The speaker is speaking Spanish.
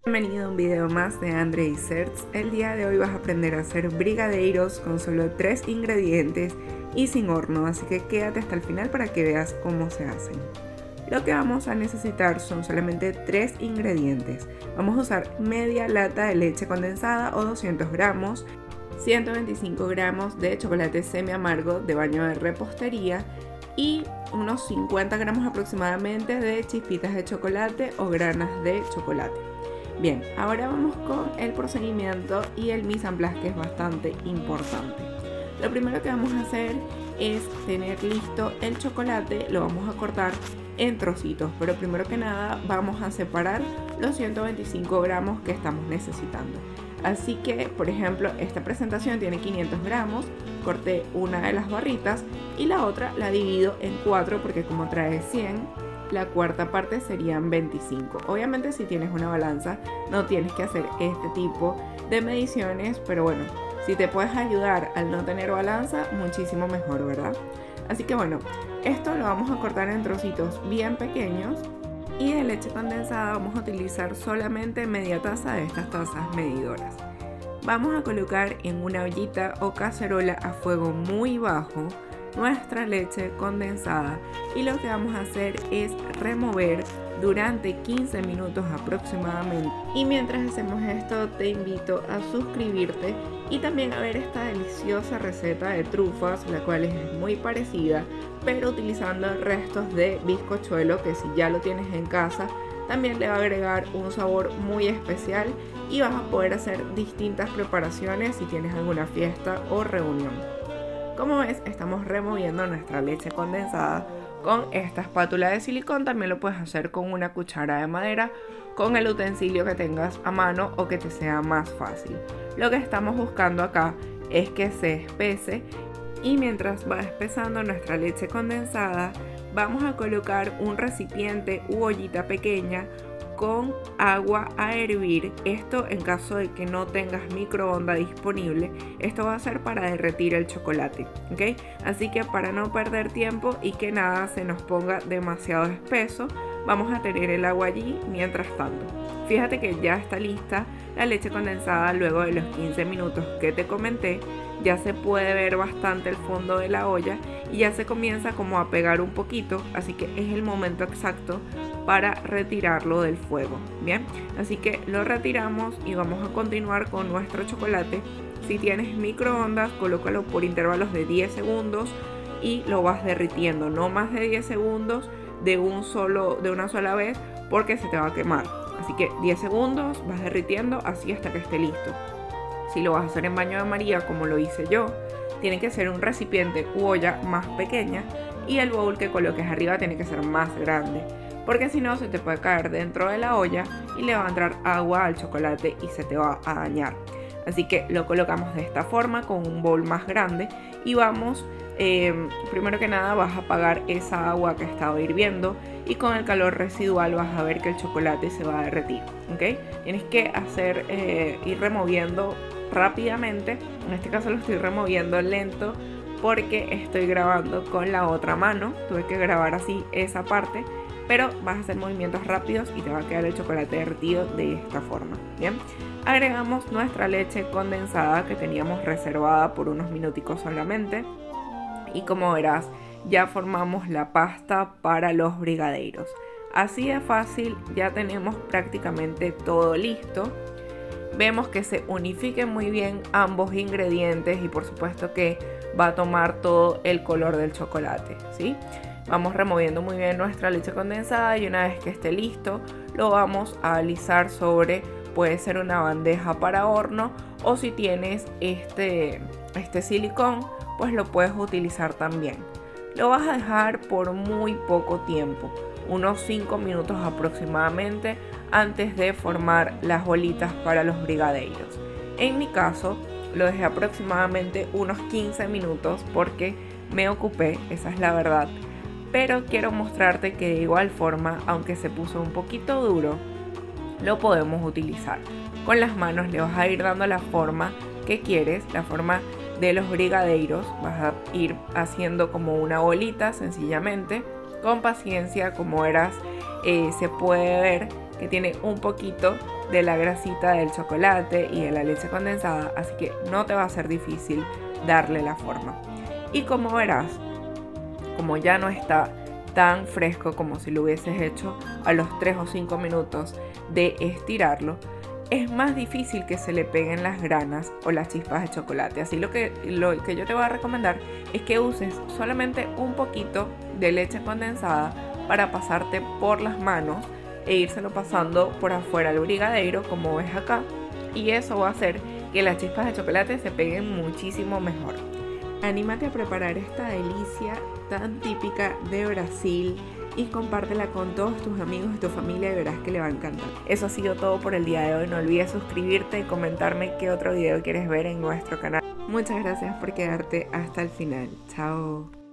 Bienvenido a un video más de Andre Desserts. El día de hoy vas a aprender a hacer brigadeiros con solo 3 ingredientes y sin horno, así que quédate hasta el final para que veas cómo se hacen. Lo que vamos a necesitar son solamente 3 ingredientes. Vamos a usar media lata de leche condensada o 200 gramos, 125 gramos de chocolate semi amargo de baño de repostería y unos 50 gramos aproximadamente de chispitas de chocolate o granas de chocolate. Bien, ahora vamos con el procedimiento y el mise en place, que es bastante importante. Lo primero que vamos a hacer es tener listo el chocolate, lo vamos a cortar en trocitos, pero primero que nada vamos a separar los 125 gramos que estamos necesitando. Así que, por ejemplo, esta presentación tiene 500 gramos, corté una de las barritas y la otra la divido en 4 porque como trae 100, la cuarta parte serían 25. Obviamente si tienes una balanza no tienes que hacer este tipo de mediciones, pero bueno, si te puedes ayudar al no tener balanza, muchísimo mejor, ¿verdad? Así que bueno, esto lo vamos a cortar en trocitos bien pequeños y de leche condensada vamos a utilizar solamente media taza de estas tazas medidoras. Vamos a colocar en una ollita o cacerola a fuego muy bajo nuestra leche condensada y lo que vamos a hacer es remover durante 15 minutos aproximadamente. Y mientras hacemos esto te invito a suscribirte y también a ver esta deliciosa receta de trufas, la cual es muy parecida pero utilizando restos de bizcochuelo, que si ya lo tienes en casa también le va a agregar un sabor muy especial y vas a poder hacer distintas preparaciones si tienes alguna fiesta o reunión. Como ves, estamos removiendo nuestra leche condensada con esta espátula de silicón. También lo puedes hacer con una cuchara de madera, con el utensilio que tengas a mano o que te sea más fácil. Lo que estamos buscando acá es que se espese y mientras va espesando nuestra leche condensada, vamos a colocar un recipiente u ollita pequeña con agua a hervir. Esto en caso de que no tengas microondas disponible, esto va a ser para derretir el chocolate, ¿ok? Así que para no perder tiempo y que nada se nos ponga demasiado espeso, vamos a tener el agua allí mientras tanto. Fíjate que ya está lista la leche condensada luego de los 15 minutos que te comenté. Ya se puede ver bastante el fondo de la olla y ya se comienza como a pegar un poquito, así que es el momento exacto para retirarlo del fuego. Bien, así que lo retiramos y vamos a continuar con nuestro chocolate. Si tienes microondas, colócalo por intervalos de 10 segundos y lo vas derritiendo, no más de 10 segundos de una sola vez porque se te va a quemar. Así que 10 segundos vas derritiendo así hasta que esté listo. Si lo vas a hacer en baño de María como lo hice yo, tiene que ser un recipiente u olla más pequeña y el bowl que coloques arriba tiene que ser más grande, porque si no se te puede caer dentro de la olla y le va a entrar agua al chocolate y se te va a dañar. Así que lo colocamos de esta forma con un bowl más grande y vamos, primero que nada vas a apagar esa agua que estaba hirviendo y con el calor residual vas a ver que el chocolate se va a derretir, ¿ok? Tienes que ir removiendo rápidamente. En este caso lo estoy removiendo lento porque estoy grabando con la otra mano, tuve que grabar así esa parte, pero vas a hacer movimientos rápidos y te va a quedar el chocolate derretido de esta forma. Bien, agregamos nuestra leche condensada que teníamos reservada por unos minuticos solamente y como verás ya formamos la pasta para los brigadeiros. Así de fácil, ya tenemos prácticamente todo listo. Vemos que se unifiquen muy bien ambos ingredientes y por supuesto que va a tomar todo el color del chocolate, ¿sí? Vamos removiendo muy bien nuestra leche condensada y una vez que esté listo lo vamos a alisar sobre, puede ser una bandeja para horno o si tienes este silicón pues lo puedes utilizar también. Lo vas a dejar por muy poco tiempo, unos 5 minutos aproximadamente antes de formar las bolitas para los brigadeiros. En mi caso lo dejé aproximadamente unos 15 minutos porque me ocupé, esa es la verdad. Pero quiero mostrarte que de igual forma, aunque se puso un poquito duro, lo podemos utilizar. Con las manos le vas a ir dando la forma que quieres, la forma de los brigadeiros. Vas a ir haciendo como una bolita sencillamente, con paciencia, como verás, se puede ver que tiene un poquito de la grasita del chocolate y de la leche condensada, así que no te va a ser difícil darle la forma. Y como verás, como ya no está tan fresco como si lo hubieses hecho a los 3 o 5 minutos de estirarlo, es más difícil que se le peguen las granas o las chispas de chocolate. Así lo que yo te voy a recomendar es que uses solamente un poquito de leche condensada para pasarte por las manos e írselo pasando por afuera al brigadeiro, como ves acá, y eso va a hacer que las chispas de chocolate se peguen muchísimo mejor. Anímate a preparar esta delicia tan típica de Brasil y compártela con todos tus amigos y tu familia y verás que le va a encantar. Eso ha sido todo por el día de hoy. No olvides suscribirte y comentarme qué otro video quieres ver en nuestro canal. Muchas gracias por quedarte hasta el final. Chao.